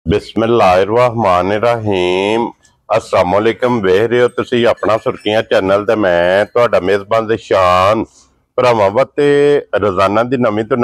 बिस्मिल्लाहिर्रहमानिर्रहीम अस्सलाम वालेकुम। वेख रहे हो तुसी अपना सुर्खियां चैनल ते मैं तुहाडा मेज़बान ज़िशान भरावां वास्ते रोजाना दी नवीं तो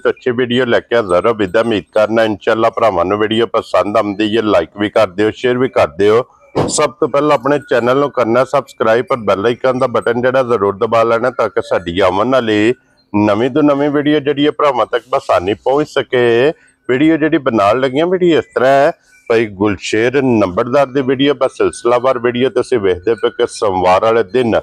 अच्छी वीडियो लैके हाज़र हो। बिदा उम्मीद करना इंशाअल्लाह भरावां नूं वीडियो पसंद आंदी है लाइक भी कर दिओ शेयर भी कर दिओ। सब तो पहले अपने चैनल नूं करना सबसक्राइब पर बैल आइकन दा बटन जिहड़ा जरूर दबा लेना ताकि साडी आवन वाली नवीं तो नवीं वीडियो जिहड़ी भरावां तक बसानी पहुंच सके। वीडियो जी बनाने लगियां वीडियो इस तरह है भाई गुलशेर नंबरदार दी वीडियो बस सिलसिलावार वीडियो तुसीं वेखदे पे कि सोमवार वाले दिन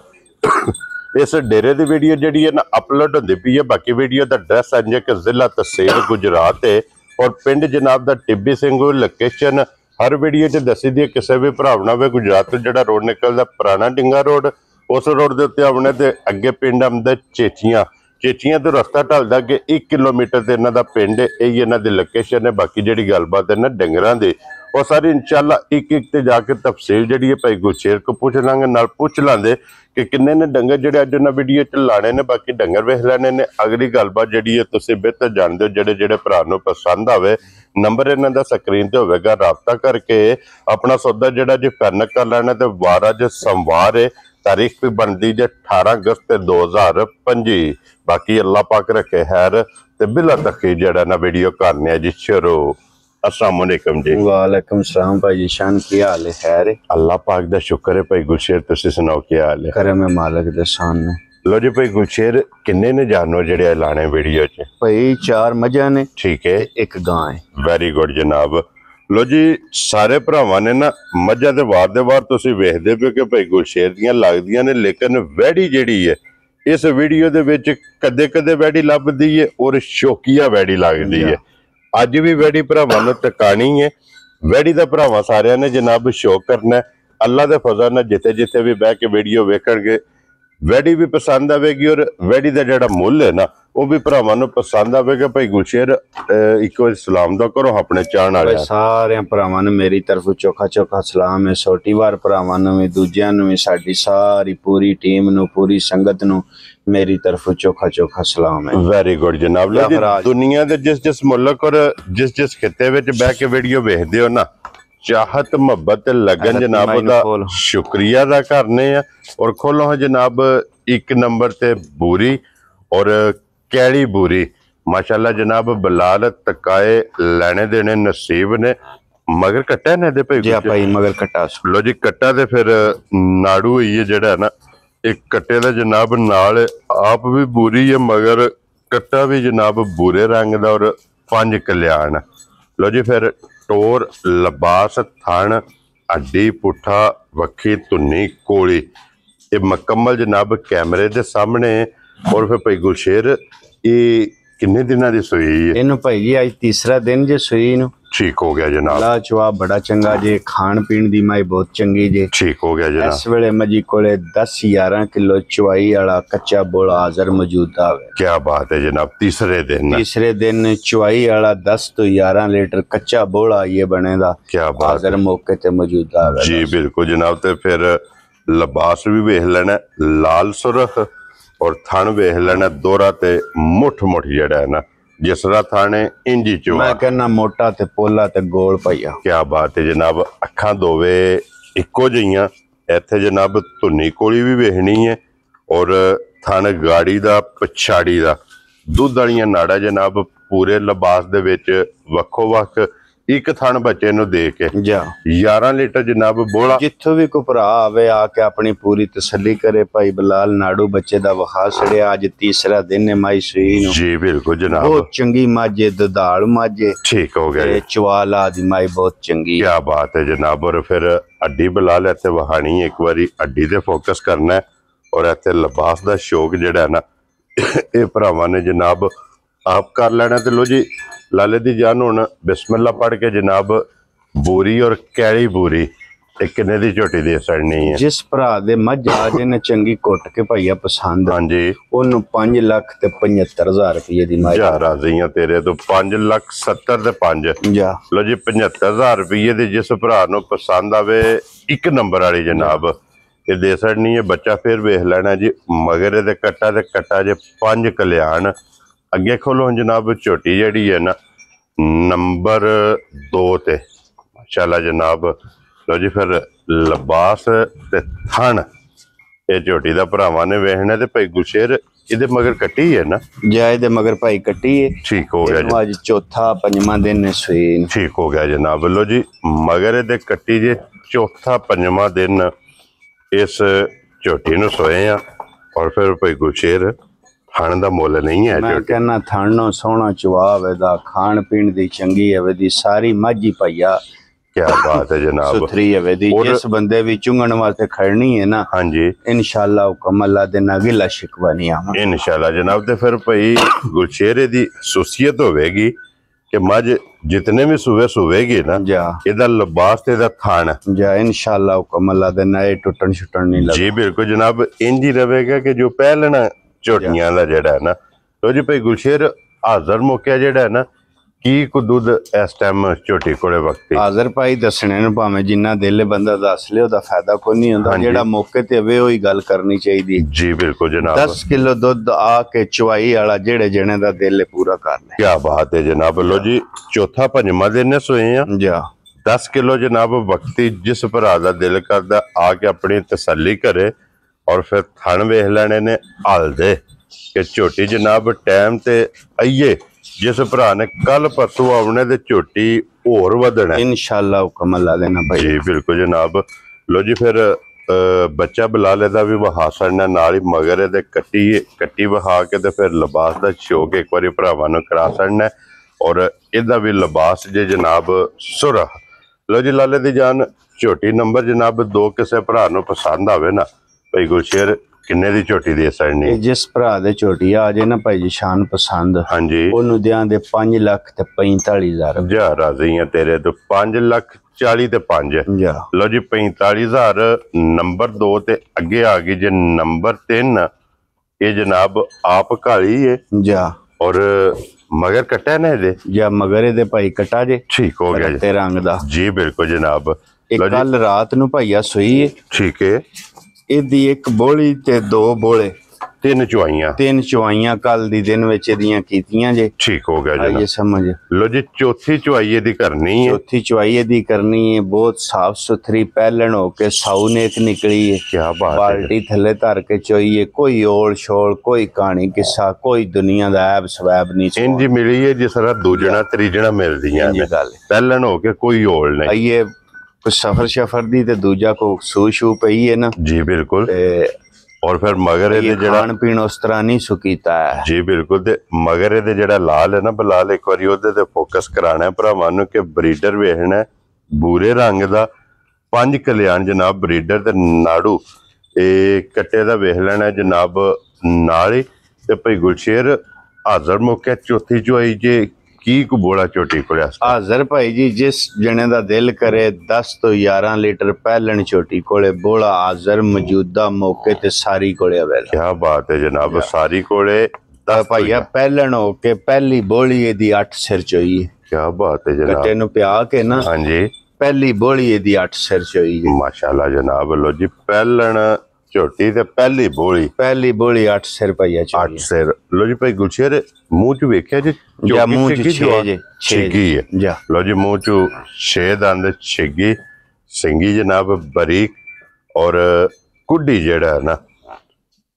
इस डेरे की वीडियो जी है ना अपलोड होती पई है। बाकी वीडियो का एड्रैस है कि जिला तहसील गुजरात है और पिंड जनाब दा टिब्बी सिंघू लोकेशन हर वीडियो च दसी दी। किसी भी भरावना वे गुजरात तो जो रोड निकलता पुराना डिंगा रोड उस रोड के उत्ते आने तो अगे पिंड आंदा चेचियां चेचियां तो रस्ता ढलदा कि 1 किलोमीटर से इन्हों का पिंड यही इन्हों की लोकेशन है। बाकी जी गलबात है ना डंगरां दी वो सारी इंशाअल्लाह एक ते जाके तफसील जी है भाई गुलशेर को पूछ लांगे नाल पूछ लांदे कि किन्ने ने डंगर जो अज उन्हें वीडियो च लाने ने। बाकी डंगर वेख लेने ने। अगली गलबात जी है तुसीं बेहतर जानते हो जेडे जेडे भरा नूं पसंद आवे नंबर इन्हां दा स्क्रीन ते होवेगा राबता करके अपना सौदा जिहड़ा जी फाइनल कर लेना। तो वार अज सोमवार है तारीख भी बनती जे 18 अगस्त 2025। बाकी अल्लाह पाक रखे खैर ते बिला तकी जड़ा ना वीडियो करने जी शुरू। अस्सलाम वालेकुम जी। वालेकुम सलाम भाई ज़िशान की हाल है? खैर है अल्लाह पाक दा शुक्र है भाई गुलशेर तुसीं सुनाओ क्या हाल है? करम है मालिक दे सामने। लो जी भाई गुलशेर किन्ने ने जानवर जेड़े लाने वीडियो च? भाई 4 मझां ने ठीक है एक गां है। वेरी गुड जनाब। लो जी सारे भरावां ने ना मझां दे वार तुसीं वेखदे पे कि भाई गुलशेर दियां लगदियां ने लेकिन वैड़ी जेड़ी है इस वीडियो दे विच कदे कदे वैड़ी लभदी है और शौकिया वैड़ी लगदी है। अज भी वैड़ी भरावां नूं टकानी है। वैड़ी दा भरावां सारियां ने जनाब शौक करना है। अल्लाह दे फजल नाल जिथे जिथे भी बह के वीडियो वेखणगे वैड़ी भी पसंद आएगी और वैड़ी का जो मुल है ना वो भी भरावां नूं पसंद आएगा। भाई गुलशेर एक बार सलाम दा करो अपने चाहण वाले सारे भरावां नूं मेरी तरफ चोखा चोखा सलाम है। छोटी वार भरावां नूं भी दूजियां नूं भी साडी सारी पूरी टीम नूं पूरी संगत नूं मेरी तरफ चोखा चोखा सलाम है। वेरी गुड जनाब। लो जी दुनिया के जिस जिस मुल्क और जिस जिस खिते विच बह के वीडियो वेखदे हो ना चाहत मोहब्बत लगन जनाब दा शुक्रिया अदा करने और खोलो है जनाब 1 नंबर ते बूरी और कैड़ी बूरी माशाल्लाह जनाब बलाल तकाए लेने देने नसीब ने। मगर कट्टा ने दे भाई मगर कट्टा। लो जी कट्टा ते फिर नाड़ू हुई है जेड़ा ना एक कट्टे दा जनाब नाल आप भी बूरी है मगर कट्टा भी जनाब बूरे रंग दा और 5 कल्याण। लो जी फिर टोर लबास थन हड्डी पुठा वक्खी धुन्नी कोली ये मुकम्मल जनाब कैमरे दे सामने। और फिर भाई गुलशेर ये किन्ने दिनां दी सूई है? इन्हू भाई जी अज तीसरा दिन जे सूई नूं। ठीक हो गया जनाब। ला चवा बड़ा चंगा जे खान पीन दी माई बहुत चंगी जे। ठीक हो गया जनाब। इस वेले मजी कोले 10-11 किलो चवाई वाला कच्चा बोला हाजर मौजूद है। क्या बात है जनाब। तीसरे दिन चवाई वाला 10 तो 11 लीटर कच्चा बोला ये बनेगा। क्या बात हाजर मौके ते मौजूद है जी बिल्कुल जनाब। तो फिर लिबास भी वेख लेना लाल सुरख और थन वेख लेना दोहरा ते मुठ मुठ जड़ा है ना जिसरा थाने इंजी चो मैं कहना मोटा ते पोला ते गोल पाइया। क्या बात है जनाब। अखा दोवे इको जिहियां इत्थे जनाब धुन्नी कोली भी वेखनी है और थन गाड़ी दा पछाड़ी दा दुध वालियां नाड़ा जनाब पूरे लिबास दे विच वक्खो वक्ख एक थन बच्चे नूं दे के 11 लीटर जनाब बोला। जिथों भी कोई भरा आवे आके अपनी पूरी तसल्ली करे भाई बलाल नाड़ू बच्चे दा वखा छड़िया। अज तीसरा दिन है माई सूई नूं। जी बिल्कुल जनाब। बहुत चंगी माजे दुधाल माजे। ठीक हो गया। चवाला दी माई बहुत चंगी। क्या बात है जनाब। और फिर हड्डी बलाल इत्थे वहानी एक बारी हड्डी ते फोकस करना है और इत्थे लिबास दा शौक जिहड़ा है ना ये भरावां ने जनाब आप कर लेना। तो लो जी लाले दी जान हुण बिस्मिल्लाह पढ़ के जनाब बूरी और कैड़ी बूरी किन्ने दी झोटी दे सड़नी है? जिस भरा दे मझ आज ने चंगी कुट के भाईया पसंद हाँ जी ओनू 5,75,000 रुपये दी माई राजियां तेरे तो 5,70,000 ते 5 जा। लो जी 75,000 रुपये दी जिस भरा नूं पसंद आवे 1 नंबर वाली जनाब ये दे सड़नी है। बच्चा फिर वेख लेना जी मगर दे कट्टा जे 5 कल्याण। अगे खोलो जनाब झोटी जड़ी है ना नंबर 2 ते माशाल्लाह जनाब। लो जी फिर लिबास ते थन ये झोटी दा भरावां ने वेखना ते भाई गुलशेर इहदे मगर कट्टी है ना? जाए दे मगर भाई कट्टी है। ठीक हो गया जी, आज चौथा पंजवा दिन है सूई नूं। ठीक हो गया जनाब। लो जी मगर इहदे कट्टी जे चौथा पंजवा दिन इस झोटी नूं सोए आ और फिर भाई गुलशेर खाण दा मुੱਲ नहीं है। मैं कहना थानो सोहना चवाव है, खाण पीण दी चंगी है, सारी माझी भैया क्या बात है जनाब, सुथरी है। जिस बंदे भी चुंगण वास्ते खड़नी है ना, हाँ जी इंशाल्लाह हुक्म अल्लाह दे ना गिला शिकवा नहीं आवा इंशाल्लाह जनाब। ते फिर भाई गुलशेरे दी सुसियत होवेगी कि मझ जितने भी सुबह सुवेगी ना जा इहदा लिबास ते इहदा थान जा इंशाल्लाह हुक्म अल्लाह दे ना टुटन छुटन नहीं लगे। जी बिल्कुल जनाब, इंज ही रहेगा कि जो पहलना झोटियां दा जेड़ा है ना। लो जी भाई गुलशेर हाजर मौके जेड़ा है ना की को दूध इस टाइम झोटी कोले वक्त हाजर भाई दसने न भावें जिन्ना दिल बंदा दस ले ओदा फायदा कोई नहीं होंदा, जेड़ा मौके ते अवे ओही गल करनी चाहिदी। जी बिल्कुल जनाब, 10 किलो दुध आके चवाई वाला जेड़े जने दा दिल पूरा कर ले। क्या बात है जनाब। लो जी चौथा पंजवा दिन सोए हैं जा 10 किलो जनाब वक्ती जिस भरा दा दिल करदा आके अपनी तसल्ली करे और फिर थन वेख लेने ने हल दे कि झोटी जनाब टाइम ते आइए। जिस भरा ने कल परसों आने ते झोटी होर वधना इंशाल्लाह हुक्म अल्लाह देना भाई। जी बिल्कुल जनाब। लो जी फिर बच्चा बलाले दा भी वहा छड़ना नाल ही मगर दे कट्टी वहा के ते फिर लिबास दा शौक एक बारी भरावां नूं करा छड़ना और इहदा भी लिबास जे जनाब सुरख। लो जी लाले दी जान झोटी नंबर जनाब 2 किसे भरा नूं पसंद आवे ना भाई गुलशेर किन्ने दी झोटी दे सकनी? जिस भरा दे झोटी आ जाए ना भाई जी शान पसंद, हाँ जी ओनू दियां दे 5,45,000 जा राजी हैं तेरे तो 5,40,000 ते 5 जा। लो जी 45,000 नंबर 2 ते अगे आ गई जे नंबर 3 ये जनाब आप काली है जा और मगर कट्टा है ना दे जा मगर दे भाई कटा जे ठीक हो गया ते रंग दा। जी बिल्कुल जनाब। एक कल रात नू भैया सोई है, ठीक है इहदी एक बोली ते 2 बोले 3 चुआइयां 3 चुआइयां कल दी दिन विच इहदियां कीतियां जे। ठीक हो गया ये जनाब। समझ लो जी चौथी चुआई दी करनी है, चौथी चुआई दी करनी है, बहुत साफ सुथरी पहलन होके साऊ नेक निकली है। क्या बात है। बाल्टी थले धर के चोई है, कोई ओल शोल कोई कहानी किस्सा कोई दुनिया दा ऐब स्वैब नहीं। इंज मिली है जिस तरह दूजना त्रीजना मिलदियां ने, पहलन होके कोई ओल नहीं। आइए कुछ सफर शफर दी ते दूजा को सू शू पई है ना। जी बिल्कुल। और फिर मगर ये खान पीन उस तरह नहीं सुकीता है। जी बिल्कुल। ते मगर ये जेड़ा लाल है ना बलाल एक बारी ओदे ते फोकस कराना है भरावां नूं कि ब्रीडर वेखना है भूरे रंग दा 5 कल्याण जनाब ब्रीडर ते नाड़ू ए कट्टे दा वेख लेना है जनाब नाल ही। ते भाई गुलशेर हाजर मौके चौथी चुआई जे की को बोला चोटी कोले हाजर भाई जी जिस जने दा दिल करे 10 तो 11 लीटर पहलन चोटी कोले बोला हाजर मौजूदा मौके ते सारी कोले अवेलेबल। क्या बात है जनाब, सारी कोले भैया पहलन हो के पहली बोली एदी 8 सिर चोई है। क्या बात है जनाब। कट्टे नूं प्या के ना हाँ जी पहली बोली एदी 8 सिर चोई है। माशाल्लाह जनाब। लो जी पहलन झोटी ते पहली बोली 8 सिर भैया 8 सिर। लो जी भाई गुलशेर मुंह च वेख्या जी जा मुंह च 6 छिगी है जा। लो जी मुंह च 6 दंद छिगी सिंगी जनाब बरीक और कुड्डी जेड़ा है ना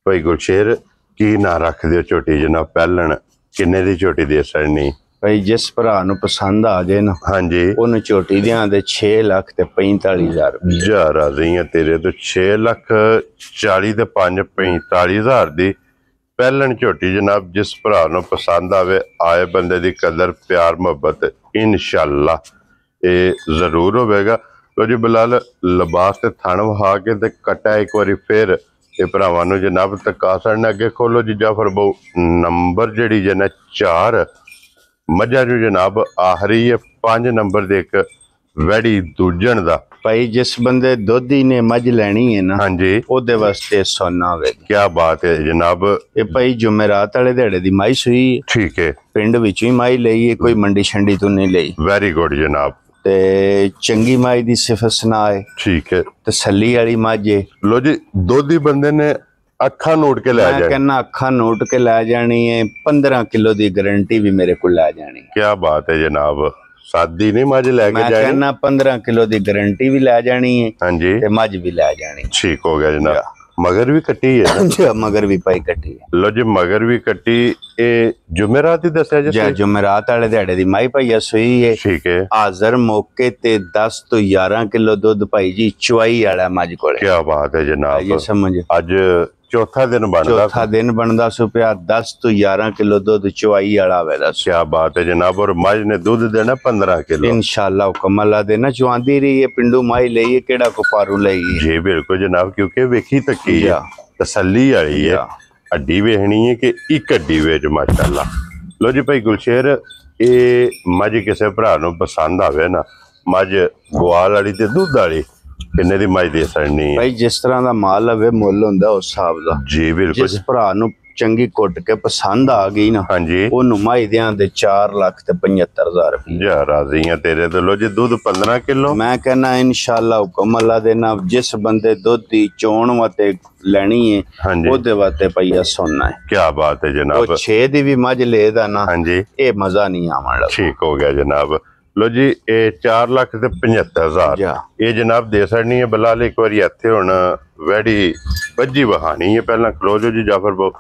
भाई गुलशेर की ना रख दियो झोटी जनाब पहलन किन्ने दी झोटी दे सकनी? भाई जिस भरा नूं पसंद आ जाए ना हाँ जी ओनू झोटी दियां दे 6,45,000 जा राजी हैं तेरे तो 6,40,000 ते 45,000 दी पहलन झोटी जनाब जिस भरा नूं पसंद आवे आए बंदे दी कदर प्यार मोहब्बत इंशाल्लाह ये जरूर होवेगा। लो जी बिलाल लिबास ते थन वहा के ते कट्टा एक बारी फिर ये भरावां नूं जनाब तका छड़ना अगे खोलो जी जाफर बहु नंबर जेड़ी जे ना 4 मझा जो जनाब आखरी है 5 नंबर दे एक वैड़ी दूजन दा। भाई जिस बंदे दोधी ने मझ लैनी है ना हाँ जी ओदे वास्ते सोना होवेगी। क्या बात है जनाब। ये भाई जुमेरात वाले दिहाड़े दी माई सूई ठीक है पिंड विचों ही माई लई है, कोई मंडी शंडी तो नहीं लई। वेरी गुड जनाब। ते चंगी माई दी सिफत सना है, ठीक है तसल्ली वाली मझ है। लो जी दोधी बंदे ने ਅੱਖਾਂ ਨੋਟ ਕੇ ਲੈ मैं ਜਾਏ। कहना अखा नोट के लै जानी है, 15 किलो की गारंटी भी मेरे को लै जानी। क्या बात है जनाब, सादी नहीं मझ लैके मैं जानी। कहना 15 किलो की गारंटी भी लै जानी है हाँ जी, ते मझ भी लै जानी। ठीक हो गया जनाब। मगर भी कट्टी है ना? जी, मगर भी पाई कट्टी है। लो जी, मगर भी कट्टी। ये जुमेरात ही दसिया जी? जै जुमेरात वाले दिहाड़े दी माई भाईया सूई है। ठीक है, हाजर मौके ते 10 तो 11 किलो दुध भाई जी चुवाई वाला मझ कोले। क्या बात है जनाब। ये समझ अज चौथा दिन बनता। चौथा दिन बनदा सु पिया, 10 तो 11 किलो दुध चुवाई वाला वे दस। क्या बात है जनाब। और मझ ने दूध देना 15 किलो। इंशाल्लाह हुक्म अल्लाह देना चुआंदी रही है। पिंडू माई लई है, केड़ा को पारू लई है। जी बिल्कुल जनाब, क्योंकि वेखी तकी है, जा। तसल्ली वाली है। जा। हड्डी वेखनी है कि एक हड्डी वेच माशाल्लाह। लो जी भाई गुलशेर, ये मझ किसी भरा नूं पसंद आवे ना, मझ ग्वाल वाली ते दुध वाली, किन्ने दी मझ दे सकनी है? भाई जिस तरह दा माल हवे मुੱਲ ਹੁੰਦਾ उस हिसाब दा। जी बिल्कुल। जिस भरा ਨੂੰ ਚੰਗੀ ਕੁੱਟ ਕੇ ਪਸੰਦ ਆ ਗਈ ਨਾ, हाँ जी, ਉਹਨੂੰ ਮਾਈ ਦਿਆਂ ਦੇ 4,75,000 ਰੁਪਏ। जा राजी हैं तेरे तो। लो जी, दूध 15 किलो। ਮੈਂ ਕਹਿੰਨਾ ਇਨਸ਼ਾਅੱਲਾ ਹੁਕਮ ਅੱਲਾ ਦੇ ਨਾਲ ਜਿਸ ਬੰਦੇ ਦੁੱਧ ਦੀ ਚੋਣ ਵਾਤੇ ਲੈਣੀ ਹੈ हाँ जी, ਉਹਦੇ ਵਾਤੇ ਪਈਆ ਸੋਨਾ ਹੈ। क्या बात है जनाब। ਉਹ 6 ਦੀ ਵੀ ਮੱਝ ਲੇਦਾ ਨਾ, हाँ जी, ਇਹ ਮਜ਼ਾ ਨਹੀਂ ਆਵਣ ਲੱਗਾ। ठीक हो गया जनाब। लो जी, ये 4,75,000 ਜਾ। ਇਹ ਜਨਾਬ ਦੇ ਸਕਣੀ ਹੈ। ਬਲਾਲ ਇੱਕ ਵਾਰੀ ਇੱਥੇ ਹੁਣ ਵੈੜੀ ਵੱਜੀ ਵਹਾਣੀ ਹੈ। ਪਹਿਲਾਂ ਖਲੋ ਜੋ ਜੀ ਜਾਫਰ ਬੋ।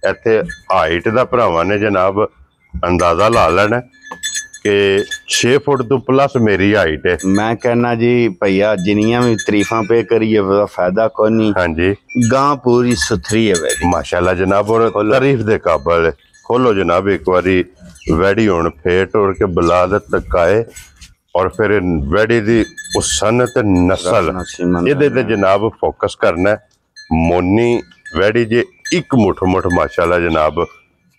ਇੱਥੇ ਹਾਈਟ ਦਾ ਭਰਾਵਾਂ ਨੇ ਜਨਾਬ ਅੰਦਾਜ਼ਾ ਲਾ ਲੈਣਾ ਕਿ 6 ਫੁੱਟ ਤੋਂ ਪਲੱਸ ਮੇਰੀ ਹਾਈਟ ਹੈ। ਮੈਂ कहना जी भैया जिनियां भी तारीफां पे करिए ਉਹਦਾ फायदा कोई नहीं। हाँ जी, गां पूरी सुथरी है वेरी। माशाल्लाह जनाब। और तारीफ दे काबिल है। खोलो जनाब एक बारी वैड़ी हुण फेट और के बलाल तक आए और फिर वैड़ी दी उसन ते नस्ल ਇਹਦੇ ਤੇ जनाब फोकस करना है। मोनी वैड़ी जे एक मुठ माशाल्लाह जनाब।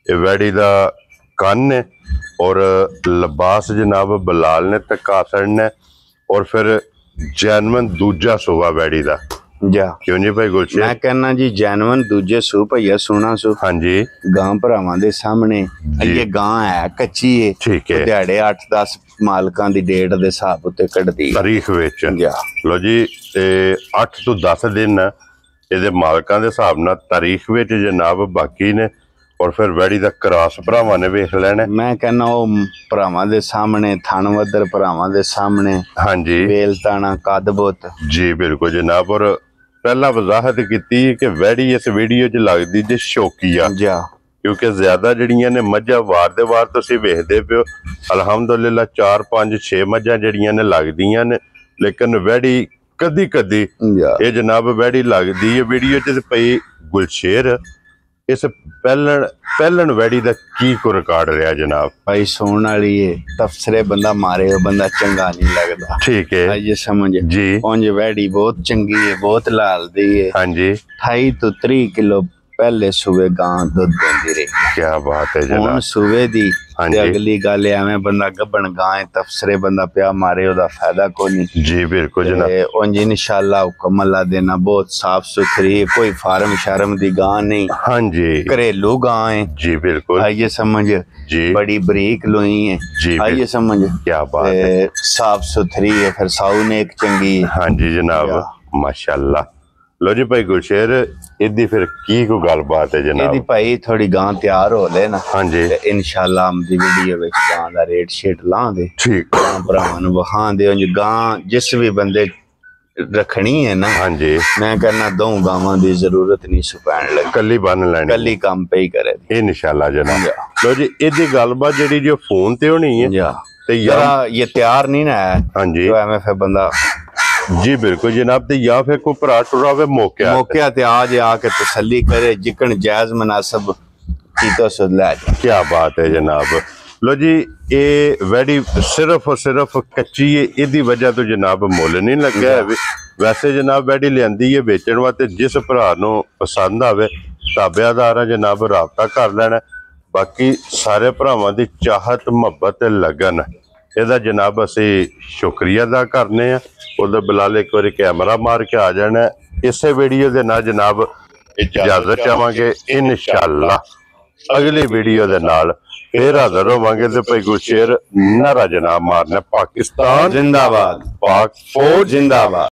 ये वैड़ी दा कन्न है और लिबास जनाब बलाल ने तका सड़ना है। और फिर जैनवन दूजा सूबा वैड़ी दा। जा। क्यों जी भाई गुलशेर? मैं कहना जी जैनवन दूजे सू भैया सोना सू। हाँ जी, गां भरावां दे सामने ये गां है कच्ची है। ठीक है। दिहाड़े 8-10 मालकां दी डेट दे हिसाब उत्ते कढदी तारीख विच। जा। लो जी, 8 ਤੋਂ 10 दिन ਇਹਦੇ ਮਾਲਕਾਂ ਦੇ ਹਿਸਾਬ ਨਾਲ ਤਾਰੀਖ ਵਿੱਚ ਜਨਾਬ ਬਾਕੀ ਨੇ। और फिर वैड़ी ਦਾ ਕ੍ਰਾਸ ਭਰਾਵਾਂ ਨੇ ਵੇਖ ਲੈਣਾ। मैं कहना ਉਹ ਭਰਾਵਾਂ ਦੇ ਸਾਹਮਣੇ ਥਣਵੱਦਰ ਭਰਾਵਾਂ ਦੇ ਸਾਹਮਣੇ हाँ जी, ਵੇਲਤਾਣਾ ਕਦਬੁੱਤ। जी बिल्कुल जनाब। और ਪਹਿਲਾਂ ਵਜ਼ਾਹਤ ਕੀਤੀ ਕਿ ਵੈੜੀ ਇਸ ਵੀਡੀਓ 'ਚ ਲੱਗਦੀ ਜੇ ਸ਼ੌਕੀਆ, ਜਾ। ਕਿਉਂਕਿ ਜ਼ਿਆਦਾ ਜਿਹੜੀਆਂ ਨੇ ਮੱਝਾਂ ਵਾਰ ਦੇ ਵਾਰ ਤੁਸੀਂ ਵੇਖਦੇ ਪਿਓ ਅਲਹਮਦੁਲਿਲਾ 4 5 6 ਮੱਝਾਂ ਜਿਹੜੀਆਂ ਨੇ ਲੱਗਦੀਆਂ ਨੇ। ਲੇਕਿਨ ਵੈੜੀ ਕਦੀ ਕਦੀ ਜਾ। ਇਹ ਜਨਾਬ ਵੈੜੀ ਲੱਗਦੀ ਹੈ ਵੀਡੀਓ 'ਚ। ਪਈ ਗੁਲਸ਼ੇਰ ਇਸ ਪਹਿਲਣ ਵੈੜੀ ਦਾ ਕੀ ਕੋ ਰਿਕਾਰਡ ਰਿਹਾ ਜਨਾਬ? भाई सोन वाली है, तफसरे बंदा मारे हो बंदा चंगा नहीं लगता। ठीक है ये समझ जी। उंज वैड़ी बहुत चंगी है, बहुत लाल दी है। हाँ जी, 28 तो 30 किलो पहले सुबह गां दूध देंदी रही। क्या बात है हुण जनाब। सुबह दी हाँ ते जी, अगली गल एवें बंदा गब्बन गां है, तफसरे बंदा प्या मारे ओदा फायदा कोई नहीं। जी बिल्कुल जनाब। ते उंज इंशाअल्लाह हुक्म अल्लाह देना बहुत साफ सुथरी है, कोई फार्म शर्म दी गां नहीं, हाँ जी, घरेलू गां है। जी बिल्कुल आइए समझ जी, बड़ी बरीक लोई है। जी आइए समझ क्या बात है। साफ सुथरी है। फिर साऊ ने एक चंगी है। हाँ जी जनाब, माशाल्लाह। लो जी भाई गुलशेर, इदी फिर की को गलबात है ਇਹਦੀ जनाब? ਭਾਈ ਥੋੜੀ ਗਾਂ ਤਿਆਰ ਹੋ ਲੈ ਨਾ हाँ जी, ਤੇ ਇਨਸ਼ਾਅੱਲਾ ਆਮਦੀ ਵੀਡੀਓ ਵਿੱਚ ਗਾਂ ਦਾ ਰੇਟ ਸ਼ੇਟ ਲਾਂ ਦੇ ठीक। ਗਾਂ ਭਰਾਵਾਂ ਨੂੰ ਵਹਾਂ ਦੇ। ਉਂਝ ਗਾਂ ਜਿਸ ਵੀ ਬੰਦੇ ਰੱਖਣੀ ਹੈ ਨਾ, हाँ जी, ਮੈਂ ਕਹਿੰਦਾ ਦੋ ਗਾਵਾਂ ਦੀ ਜ਼ਰੂਰਤ ਨਹੀਂ ਸੁਪੈਣ ਲੱਗ, कली बन लैनी ਕੱਲੀ ਕੰਮ ਪਈ ਕਰੇ ਦੀ। इंशाल्लाह जनाब। लो जी, इदी गलबात ਜਿਹੜੀ जो फोन ते होनी है ਜਾ ते या जरा ये तैयार नहीं ना है हाँ जी, तो ਐਵੇਂ ਫਿਰ ਬੰਦਾ जी बिल्कुल जनाब। ते या फिर कोई भरा टुरा वे मौके मौके ते आ के तसल्ली करे, जिकन जायज मुनासिब कीतो सुध ले जा। क्या बात है जनाब। लो जी, ये वैड़ी सिर्फ और सिर्फ कच्ची है, इदी वजह तो जनाब मुल नहीं लग्या है। वैसे जनाब वैड़ी लियांदी है बेचण वास्ते, जिस भरा नूं पसंद आवे ताबेदार जनाब राबता कर लेना। बाकी सारे भरावां दी चाहत मुहब्बत ते लगन ਇਹਦਾ जनाब ਅਸੀਂ शुक्रिया अदा करने हैं। उधर बिलाल एक बार कैमरा मार के आ जाना। इसे वीडियो के नाल जनाब इजाजत चाहांगे। इंशाअल्लाह अगली वीडियो के नाल फिर हाजिर होवांगे। ते भाई गुलशेर नारा जनाब मारना, पाकिस्तान जिंदाबाद, पाक फौज जिंदाबाद।